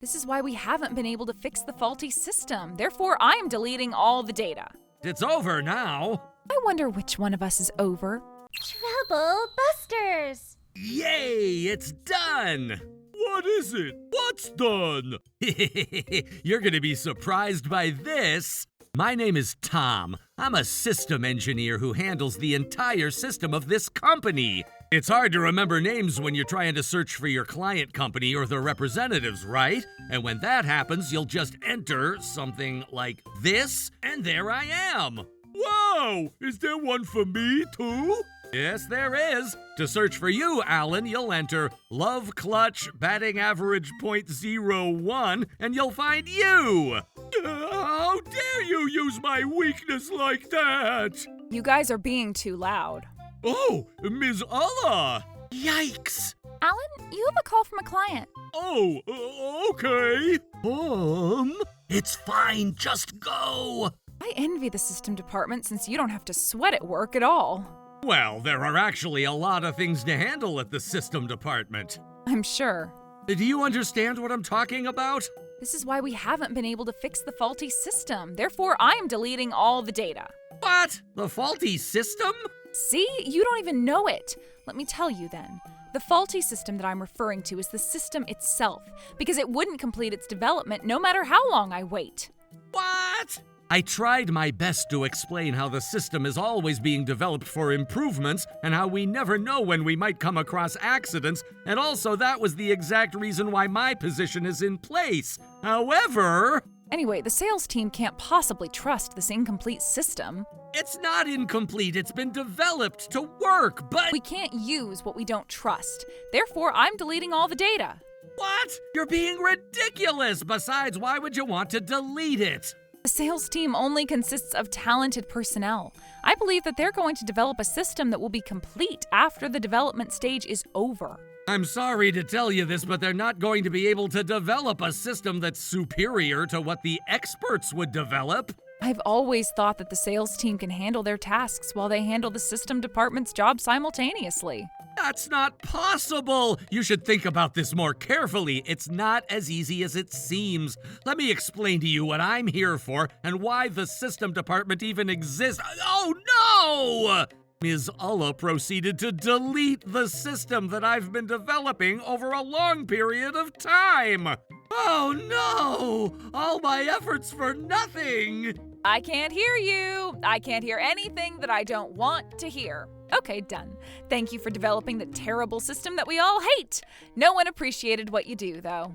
This is why we haven't been able to fix the faulty system. Therefore, I am deleting all the data. It's over now. I wonder which one of us is over. Trouble Busters! Yay, it's done. What is it? What's done? You're gonna be surprised by this. My name is Tom. I'm a system engineer who handles the entire system of this company. It's hard to remember names when you're trying to search for your client company or their representatives, right? And when that happens, you'll just enter something like this, and there I am. Wow! Is there one for me, too? Yes, there is. To search for you, Alan, you'll enter Love Clutch batting average .01, and you'll find you. How dare you use my weakness like that? You guys are being too loud. Oh, Ms. Allah. Yikes! Alan, you have a call from a client. Oh, okay. It's fine, just go. I envy the system department since you don't have to sweat at work at all. Well, there are actually a lot of things to handle at the system department. I'm sure. Do you understand what I'm talking about? This is why we haven't been able to fix the faulty system. Therefore, I am deleting all the data. What? The faulty system? See? You don't even know it. Let me tell you then. The faulty system that I'm referring to is the system itself, because it wouldn't complete its development no matter how long I wait. What? I tried my best to explain how the system is always being developed for improvements and how we never know when we might come across accidents, and also that was the exact reason why my position is in place. However... Anyway, the sales team can't possibly trust this incomplete system. It's not incomplete, it's been developed to work, but... We can't use what we don't trust. Therefore, I'm deleting all the data. What? You're being ridiculous! Besides, why would you want to delete it? The sales team only consists of talented personnel. I believe that they're going to develop a system that will be complete after the development stage is over. I'm sorry to tell you this, but they're not going to be able to develop a system that's superior to what the experts would develop. I've always thought that the sales team can handle their tasks while they handle the system department's job simultaneously. That's not possible! You should think about this more carefully. It's not as easy as it seems. Let me explain to you what I'm here for and why the system department even exists. Oh no! Ms. Allah proceeded to delete the system that I've been developing over a long period of time. Oh no! All my efforts for nothing! I can't hear you. I can't hear anything that I don't want to hear. Okay, done. Thank you for developing the terrible system that we all hate. No one appreciated what you do, though.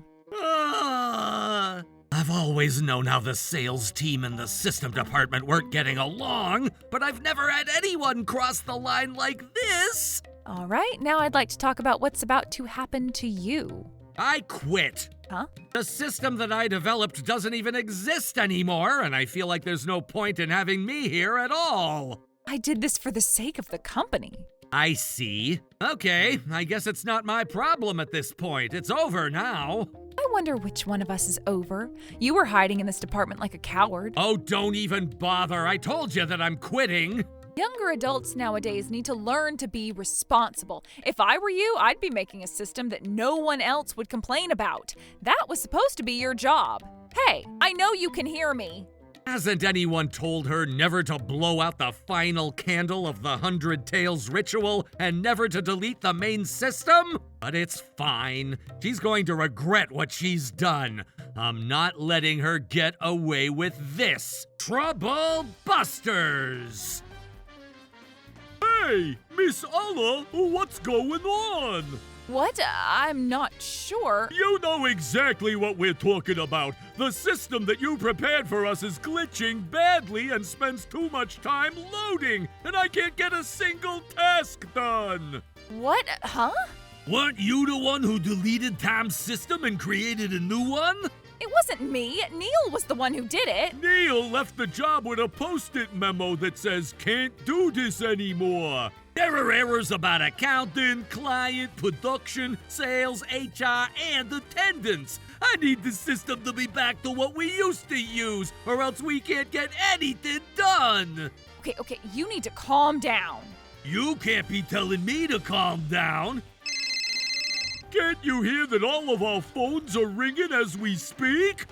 I've always known how the sales team and the system department weren't getting along, but I've never had anyone cross the line like this. All right, now I'd like to talk about what's about to happen to you. I quit. Huh? The system that I developed doesn't even exist anymore, and I feel like there's no point in having me here at all. I did this for the sake of the company. I see. Okay, I guess it's not my problem at this point. It's over now. I wonder which one of us is over. You were hiding in this department like a coward. Oh, don't even bother. I told you that I'm quitting. Younger adults nowadays need to learn to be responsible. If I were you, I'd be making a system that no one else would complain about. That was supposed to be your job. Hey, I know you can hear me. Hasn't anyone told her never to blow out the final candle of the 100 Tales ritual and never to delete the main system? But it's fine. She's going to regret what she's done. I'm not letting her get away with this. Trouble Busters! Hey, Miss Allah, what's going on? What? I'm not sure. You know exactly what we're talking about. The system that you prepared for us is glitching badly and spends too much time loading, and I can't get a single task done. What? Huh? Weren't you the one who deleted Tom's system and created a new one? It wasn't me. Neil was the one who did it. Neil left the job with a post-it memo that says, "Can't do this anymore." There are errors about accounting, client, production, sales, HR, and attendance. I need the system to be back to what we used to use, or else we can't get anything done. Okay, you need to calm down. You can't be telling me to calm down. Can't you hear that all of our phones are ringing as we speak?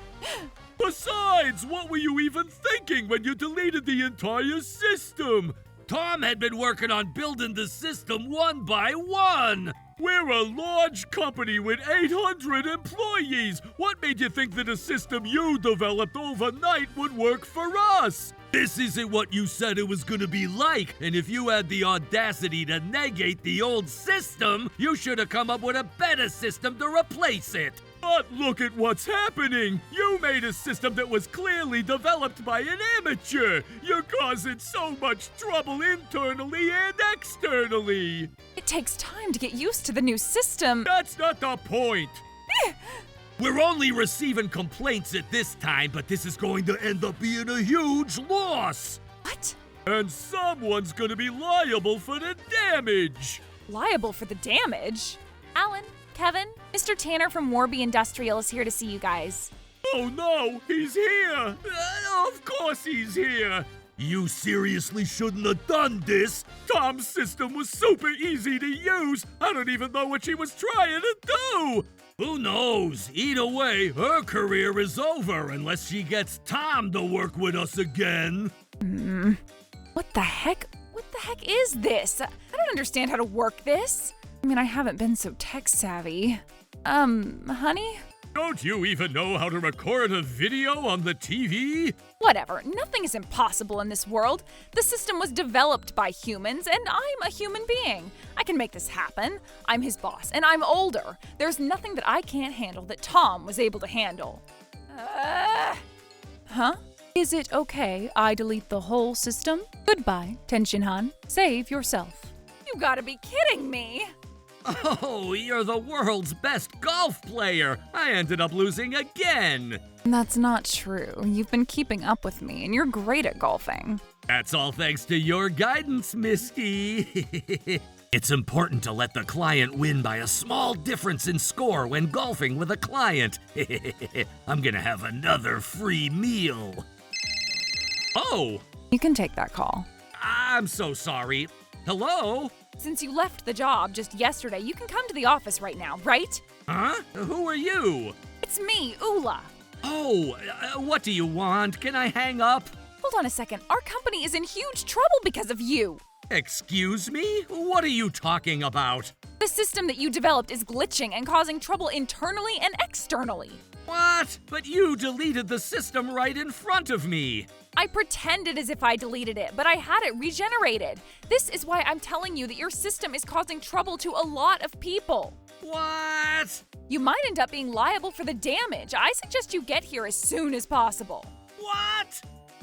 Besides, what were you even thinking when you deleted the entire system? Tom had been working on building the system one by one. We're a large company with 800 employees. What made you think that a system you developed overnight would work for us? This isn't what you said it was gonna be like, and if you had the audacity to negate the old system, you should have come up with a better system to replace it. But look at what's happening! You made a system that was clearly developed by an amateur! You're causing so much trouble internally and externally! It takes time to get used to the new system. That's not the point! We're only receiving complaints at this time, but this is going to end up being a huge loss. What? And someone's gonna be liable for the damage! Liable for the damage? Alan, Kevin, Mr. Tanner from Warby Industrial is here to see you guys. Oh no, he's here! Of course he's here! You seriously shouldn't have done this. Tom's system was super easy to use! I don't even know what she was trying to do! Who knows? Either way, her career is over unless she gets Tom to work with us again. What the heck? What the heck is this? I don't understand how to work this. I mean, I haven't been so tech savvy. Honey? Don't you even know how to record a video on the TV? Whatever. Nothing is impossible in this world. The system was developed by humans, and I'm a human being. I can make this happen. I'm his boss, and I'm older. There's nothing that I can't handle that Tom was able to handle. Huh? Is it okay I delete the whole system? Goodbye, Tenshinhan. Save yourself. You gotta be kidding me! Oh, you're the world's best golf player. I ended up losing again. That's not true. You've been keeping up with me, and you're great at golfing. That's all thanks to your guidance, Misty. It's important to let the client win by a small difference in score when golfing with a client. I'm gonna have another free meal. Oh, You can take that call. I'm so sorry. Hello? Since you left the job just yesterday, you can come to the office right now, right? Huh? Who are you? It's me, Ula. Oh, what do you want? Can I hang up? Hold on a second. Our company is in huge trouble because of you. Excuse me? What are you talking about? The system that you developed is glitching and causing trouble internally and externally. What? But you deleted the system right in front of me. I pretended as if I deleted it, but I had it regenerated. This is why I'm telling you that your system is causing trouble to a lot of people. What? You might end up being liable for the damage. I suggest you get here as soon as possible. What?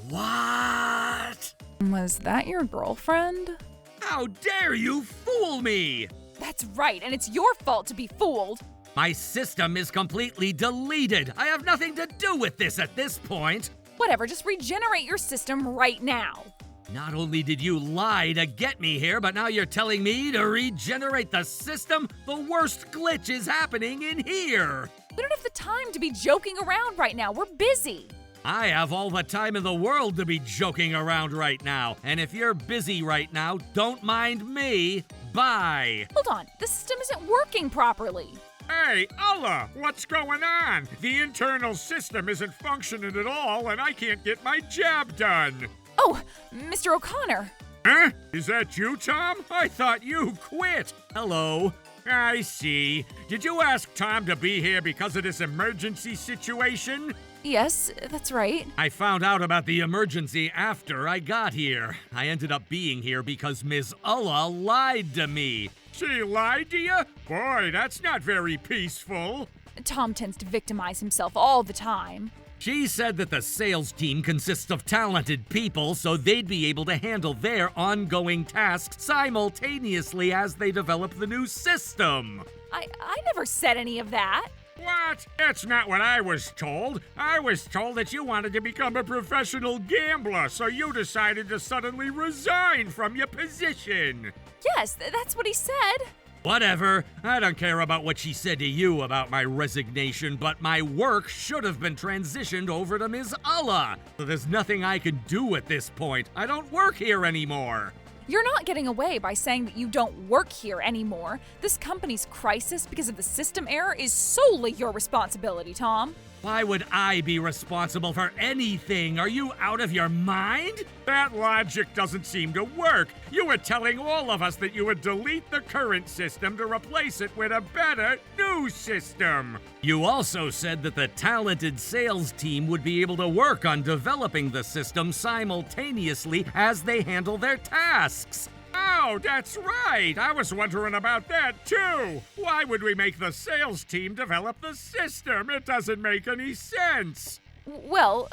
What? Was that your girlfriend? How dare you fool me? That's right, and it's your fault to be fooled. My system is completely deleted. I have nothing to do with this at this point. Whatever, just regenerate your system right now. Not only did you lie to get me here, but now you're telling me to regenerate the system? The worst glitch is happening in here. We don't have the time to be joking around right now. We're busy. I have all the time in the world to be joking around right now. And if you're busy right now, don't mind me. Bye. Hold on, the system isn't working properly. Hey, Allah, what's going on? The internal system isn't functioning at all, and I can't get my job done. Oh, Mr. O'Connor. Huh? Is that you, Tom? I thought you quit. Hello. I see. Did you ask Tom to be here because of this emergency situation? Yes, that's right. I found out about the emergency after I got here. I ended up being here because Ms. Ulla lied to me. She lied to you? Boy, that's not very peaceful. Tom tends to victimize himself all the time. She said that the sales team consists of talented people, so they'd be able to handle their ongoing tasks simultaneously as they develop the new system. I never said any of that. What? That's not what I was told. I was told that you wanted to become a professional gambler, so you decided to suddenly resign from your position. Yes, that's what he said. Whatever. I don't care about what she said to you about my resignation, but my work should have been transitioned over to Ms. Ulla. So there's nothing I can do at this point. I don't work here anymore. You're not getting away by saying that you don't work here anymore. This company's crisis because of the system error is solely your responsibility, Tom. Why would I be responsible for anything? Are you out of your mind? That logic doesn't seem to work. You were telling all of us that you would delete the current system to replace it with a better, new system. You also said that the talented sales team would be able to work on developing the system simultaneously as they handle their tasks. Oh, that's right. I was wondering about that, too. Why would we make the sales team develop the system? It doesn't make any sense. Well,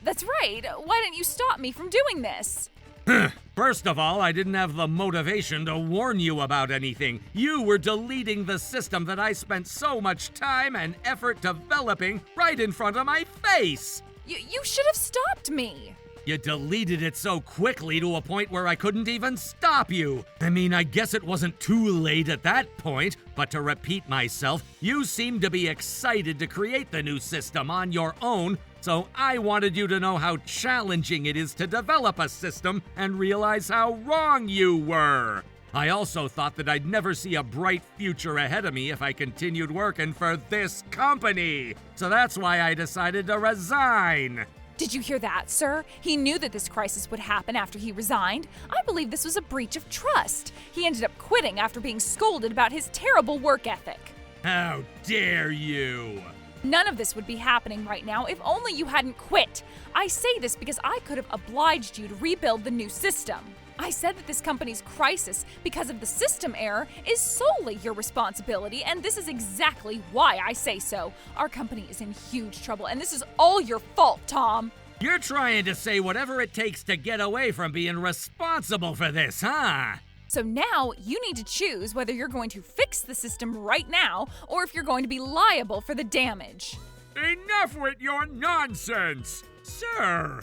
that's right. Why didn't you stop me from doing this? First of all, I didn't have the motivation to warn you about anything. You were deleting the system that I spent so much time and effort developing right in front of my face. You should have stopped me. You deleted it so quickly to a point where I couldn't even stop you. I mean, I guess it wasn't too late at that point, but to repeat myself, you seemed to be excited to create the new system on your own, so I wanted you to know how challenging it is to develop a system and realize how wrong you were. I also thought that I'd never see a bright future ahead of me if I continued working for this company. So that's why I decided to resign. Did you hear that, sir? He knew that this crisis would happen after he resigned. I believe this was a breach of trust. He ended up quitting after being scolded about his terrible work ethic. How dare you! None of this would be happening right now if only you hadn't quit. I say this because I could have obliged you to rebuild the new system. I said that this company's crisis because of the system error is solely your responsibility, and this is exactly why I say so. Our company is in huge trouble, and this is all your fault, Tom. You're trying to say whatever it takes to get away from being responsible for this, huh? So now you need to choose whether you're going to fix the system right now or if you're going to be liable for the damage. Enough with your nonsense, sir.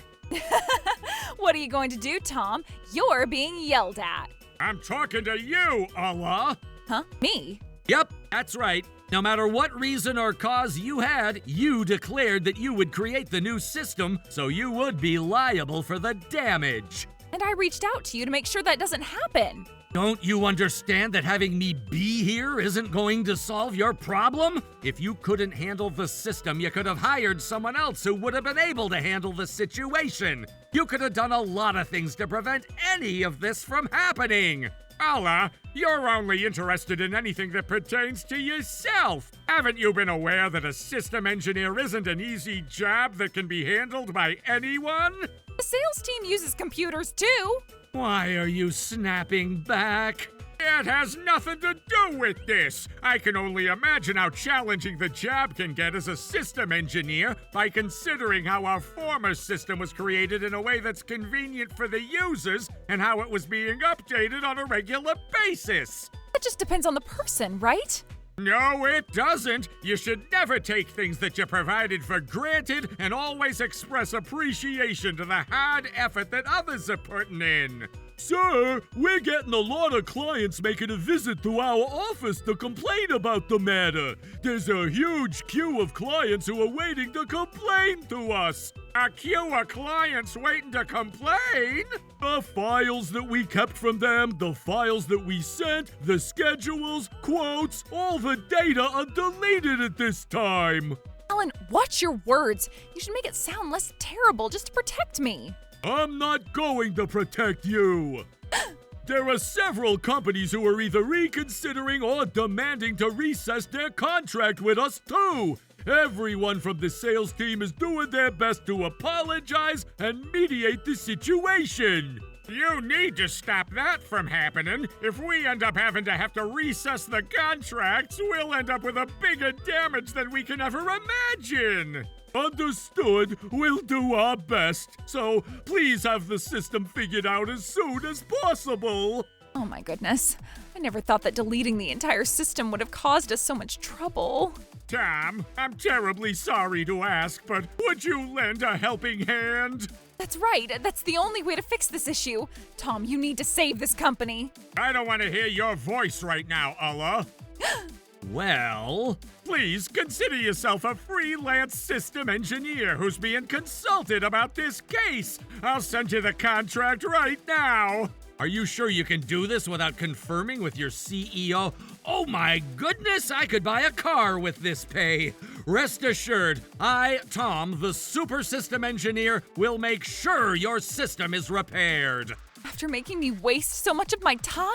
What are you going to do, Tom? You're being yelled at. I'm talking to you, Allah. Huh? Me? Yep, that's right. No matter what reason or cause you had, you declared that you would create the new system, so you would be liable for the damage. And I reached out to you to make sure that doesn't happen. Don't you understand that having me be here isn't going to solve your problem? If you couldn't handle the system, you could have hired someone else who would have been able to handle the situation. You could have done a lot of things to prevent any of this from happening. Allah, you're only interested in anything that pertains to yourself. Haven't you been aware that a system engineer isn't an easy job that can be handled by anyone? The sales team uses computers too. Why are you snapping back? It has nothing to do with this. I can only imagine how challenging the job can get as a system engineer by considering how our former system was created in a way that's convenient for the users and how it was being updated on a regular basis. That just depends on the person, right? No, it doesn't. You should never take things that you provided for granted and always express appreciation to the hard effort that others are putting in. Sir, we're getting a lot of clients making a visit to our office to complain about the matter. There's a huge queue of clients who are waiting to complain to us. A queue of clients waiting to complain? The files that we kept from them, the files that we sent, the schedules, quotes, all the data are deleted at this time. Alan, watch your words. You should make it sound less terrible just to protect me. I'm not going to protect you. There are several companies who are either reconsidering or demanding to recess their contract with us too. Everyone from the sales team is doing their best to apologize and mediate the situation. You need to stop that from happening. If we end up having to recess the contracts, we'll end up with a bigger damage than we can ever imagine. Understood. We'll do our best. So please have the system figured out as soon as possible. Oh my goodness. I never thought that deleting the entire system would have caused us so much trouble. Tom, I'm terribly sorry to ask, but would you lend a helping hand? That's right. That's the only way to fix this issue. Tom, you need to save this company. I don't want to hear your voice right now, Allah. Well, please consider yourself a freelance system engineer who's being consulted about this case. I'll send you the contract right now. Are you sure you can do this without confirming with your CEO? Oh my goodness, I could buy a car with this pay. Rest assured, I, Tom, the super system engineer, will make sure your system is repaired. After making me waste so much of my time?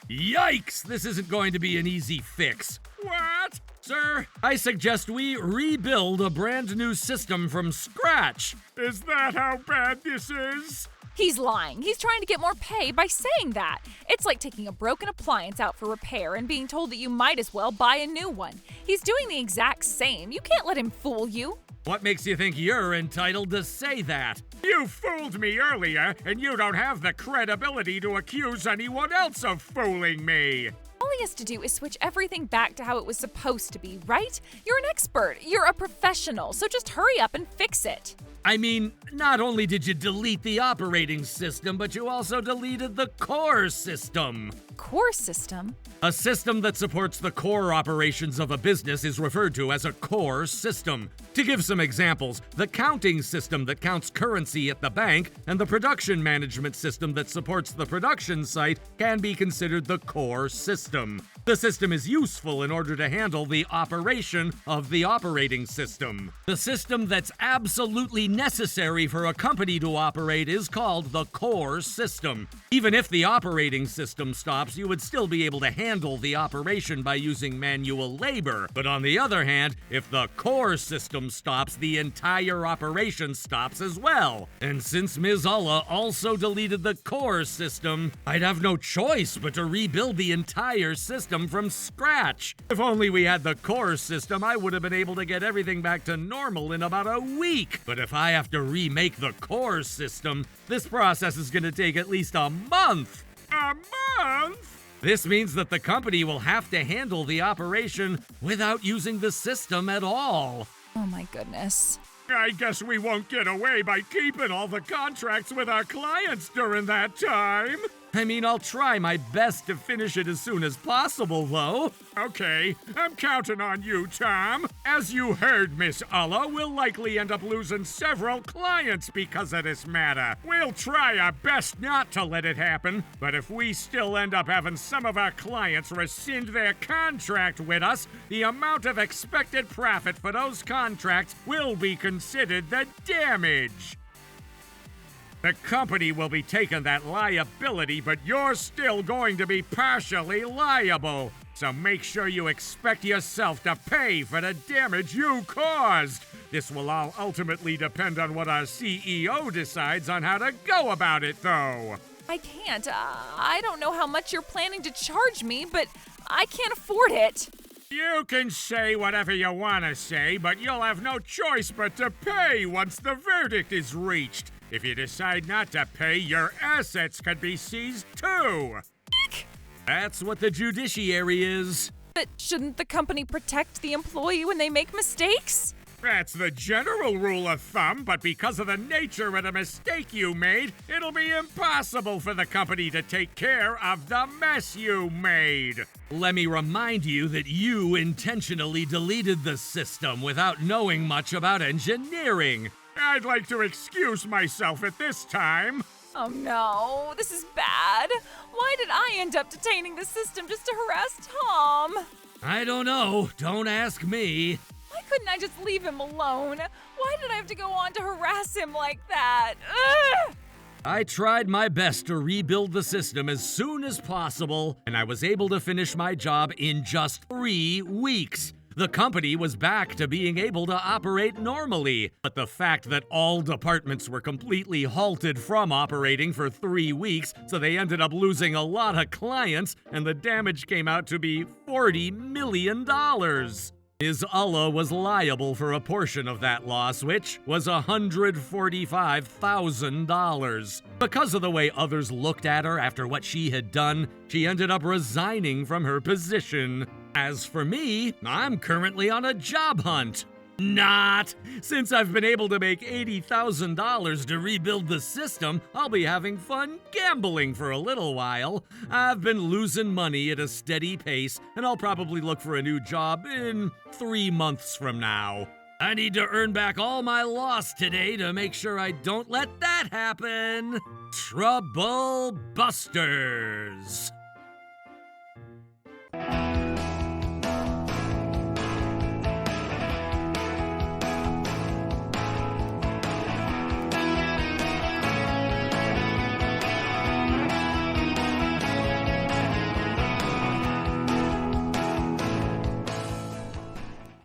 Yikes, this isn't going to be an easy fix. What? Sir, I suggest we rebuild a brand new system from scratch. Is that how bad this is? He's lying. He's trying to get more pay by saying that. It's like taking a broken appliance out for repair and being told that you might as well buy a new one. He's doing the exact same. You can't let him fool you. What makes you think you're entitled to say that? You fooled me earlier, and you don't have the credibility to accuse anyone else of fooling me. All he has to do is switch everything back to how it was supposed to be, right? You're an expert. You're a professional, so just hurry up and fix it. I mean, not only did you delete the operating system, but you also deleted the core system. Core system? A system that supports the core operations of a business is referred to as a core system. To give some examples, the counting system that counts currency at the bank and the production management system that supports the production site can be considered the core system. The system is useful in order to handle the operation of the operating system. The system that's absolutely necessary for a company to operate is called the core system. Even if the operating system stops, you would still be able to handle the operation by using manual labor. But on the other hand, if the core system stops, the entire operation stops as well. And since Ms. Ulla also deleted the core system, I'd have no choice but to rebuild the entire system from scratch. If only we had the core system, I would have been able to get everything back to normal in about a week. But if I have to remake the core system, this process is going to take at least a month. A month? This means that the company will have to handle the operation without using the system at all. Oh my goodness. I guess we won't get away by keeping all the contracts with our clients during that time. I mean, I'll try my best to finish it as soon as possible, though. Okay, I'm counting on you, Tom. As you heard, Miss Ulla, we'll likely end up losing several clients because of this matter. We'll try our best not to let it happen, but if we still end up having some of our clients rescind their contract with us, the amount of expected profit for those contracts will be considered the damage. The company will be taking that liability, but you're still going to be partially liable. So make sure you expect yourself to pay for the damage you caused. This will all ultimately depend on what our CEO decides on how to go about it, though. I can't. I don't know how much you're planning to charge me, but I can't afford it. You can say whatever you want to say, but you'll have no choice but to pay once the verdict is reached. If you decide not to pay, your assets could be seized too. That's what the judiciary is. But shouldn't the company protect the employee when they make mistakes? That's the general rule of thumb, but because of the nature of the mistake you made, it'll be impossible for the company to take care of the mess you made. Let me remind you that you intentionally deleted the system without knowing much about engineering. I'd like to excuse myself at this time. Oh no, this is bad. Why did I end up detaining the system just to harass Tom? I don't know. Don't ask me. Why couldn't I just leave him alone? Why did I have to go on to harass him like that? Ugh! I tried my best to rebuild the system as soon as possible, and I was able to finish my job in just 3 weeks. The company was back to being able to operate normally, but the fact that all departments were completely halted from operating for 3 weeks, so they ended up losing a lot of clients, and the damage came out to be $40 million. Ms. Ulla was liable for a portion of that loss, which was $145,000. Because of the way others looked at her after what she had done, she ended up resigning from her position. As for me, I'm currently on a job hunt. Not! Since I've been able to make $80,000 to rebuild the system, I'll be having fun gambling for a little while. I've been losing money at a steady pace, and I'll probably look for a new job in 3 months from now. I need to earn back all my loss today to make sure I don't let that happen. Trouble Busters.